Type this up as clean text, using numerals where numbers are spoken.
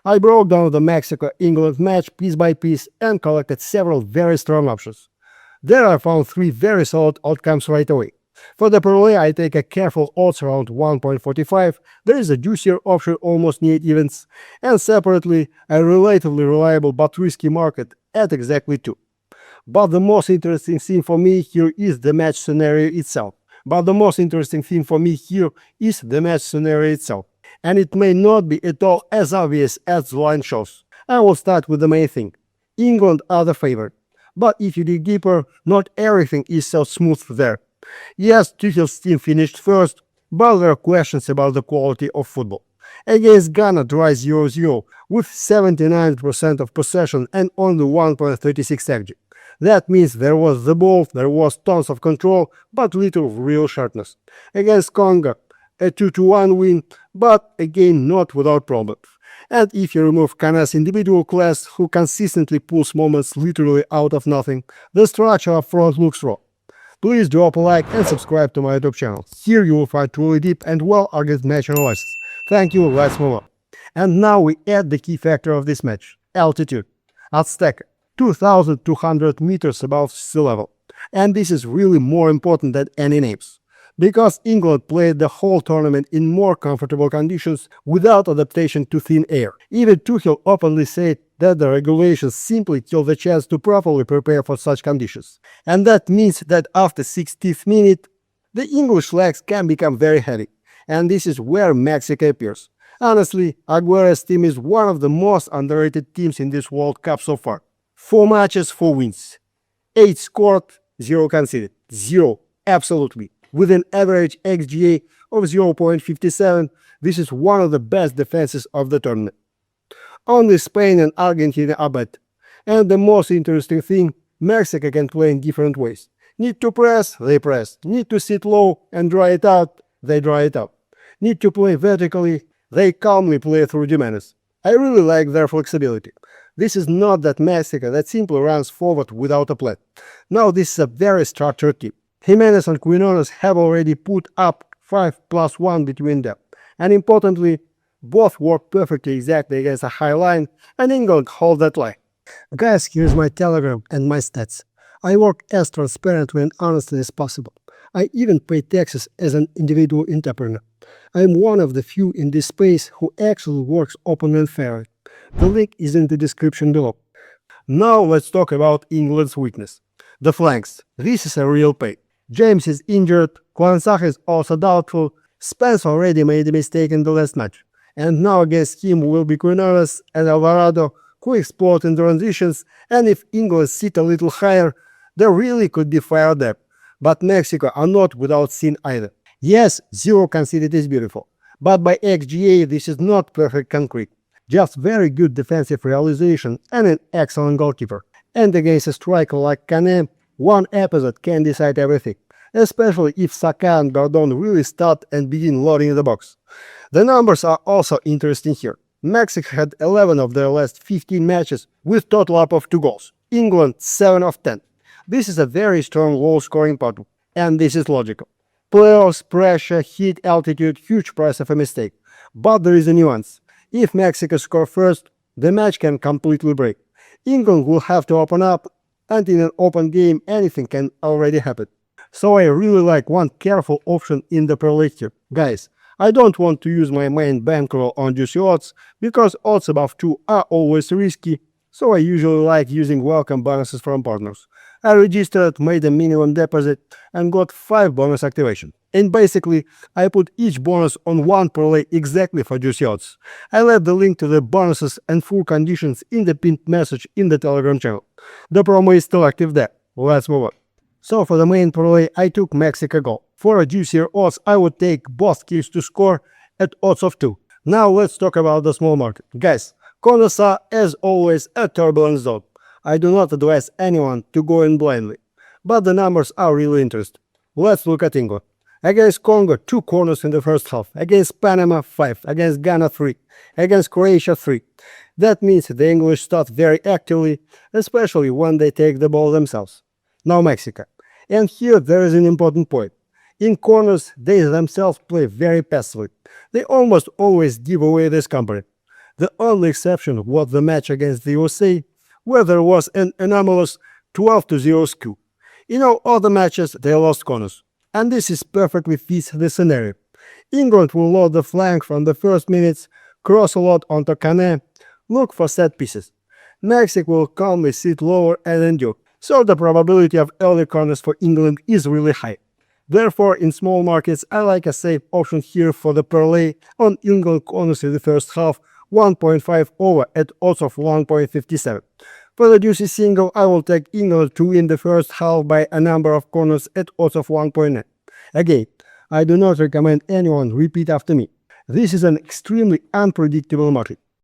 I broke down the Mexico-England match piece by piece and collected several very strong options. There I found three very solid outcomes right away. For the parlay, I take a careful odds around 1.45, there is a juicier option almost near evens, and separately, a relatively reliable but risky market at exactly 2. But the most interesting thing for me here is the match scenario itself. And it may not be at all as obvious as the line shows. I will start with the main thing. England are the favorite. But if you dig deeper, not everything is so smooth there. Yes, Tuchel's team finished first, but there are questions about the quality of football. Against Ghana dry 0-0 with 79% of possession and only 1.36 xG. That means there was the ball, there was tons of control, but little real sharpness. Against Congo, a 2-1 win, but again not without problems. And if you remove Kana's individual class, who consistently pulls moments literally out of nothing, the structure up front looks raw. Please drop a like and subscribe to my YouTube channel. Here you will find truly deep and well-argued match analysis. Thank you, let's move on. And now we add the key factor of this match, altitude. Azteca, 2,200 meters above sea level. And this is really more important than any names. Because England played the whole tournament in more comfortable conditions without adaptation to thin air. Even Tuchel openly said that the regulations simply kill the chance to properly prepare for such conditions. And that means that after 60th minute, the English legs can become very heavy. And this is where Mexico appears. Honestly, Aguirre's team is one of the most underrated teams in this World Cup so far. 4 matches, 4 wins. 8 scored, 0 conceded. 0, absolutely. With an average XGA of 0.57, this is one of the best defenses of the tournament. Only Spain and Argentina are better. And the most interesting thing, Mexico can play in different ways. Need to press, they press. Need to sit low and dry it out, they dry it out. Need to play vertically, they calmly play through Jimenez. I really like their flexibility. This is not that Mexico that simply runs forward without a plan. No, this is a very structured team. Jimenez and Quinones have already put up 5+1 between them. And importantly, both work perfectly exactly against a high line, and England hold that line. Guys, here's my Telegram and my stats. I work as transparently and honestly as possible. I even pay taxes as an individual entrepreneur. I am one of the few in this space who actually works openly and fairly. The link is in the description below. Now let's talk about England's weakness. The flanks. This is a real pain. James is injured, Kwanzaa is also doubtful, Spence already made a mistake in the last match. And now against him will be Quinones and Alvarado, who explode in transitions, and if England sit a little higher, there really could be fire there. But Mexico are not without sin either. Yes, 0 conceded is beautiful, but by XGA this is not perfect concrete. Just very good defensive realization and an excellent goalkeeper. And against a striker like Kane, one episode can decide everything, especially if Saka and Gordon really start and begin loading the box. The numbers are also interesting here. Mexico had 11 of their last 15 matches with total up of 2 goals. England 7 of 10. This is a very strong goal-scoring pattern, and this is logical. Playoffs, pressure, heat, altitude, huge price of a mistake. But there is a nuance. If Mexico score first, the match can completely break. England will have to open up, and in an open game anything can already happen. So I really like one careful option in the parlay here. Guys, I don't want to use my main bankroll on juicy odds, because odds above 2 are always risky, so I usually like using welcome bonuses from partners. I registered, made a minimum deposit, and got 5 bonus activation. And basically, I put each bonus on one parlay exactly for juicy odds. I left the link to the bonuses and full conditions in the pinned message in the Telegram channel. The promo is still active there. Let's move on. So for the main parlay, I took Mexico goal. For a juicier odds, I would take both teams to score at odds of 2. Now let's talk about the small market. Guys, corners are, as always, a turbulent zone. I do not advise anyone to go in blindly, but the numbers are really interesting. Let's look at England. Against Congo, 2 corners in the first half. Against Panama, 5. Against Ghana, 3. Against Croatia, 3. That means the English start very actively, especially when they take the ball themselves. Now Mexico. And here there is an important point. In corners, they themselves play very passively. They almost always give away this company. The only exception was the match against the USA, where there was an anomalous 12-0 skew. In all other matches, they lost corners. And this is perfectly fits the scenario. England will load the flank from the first minutes, cross a lot onto Kane, look for set pieces. Mexico will calmly sit lower and endure, so the probability of early corners for England is really high. Therefore, in small markets, I like a safe option here for the parlay on England corners in the first half, 1.5 over at odds of 1.57. For the juicy single, I will take England to win the first half by a number of corners at odds of 1.9. Again, I do not recommend anyone repeat after me. This is an extremely unpredictable market.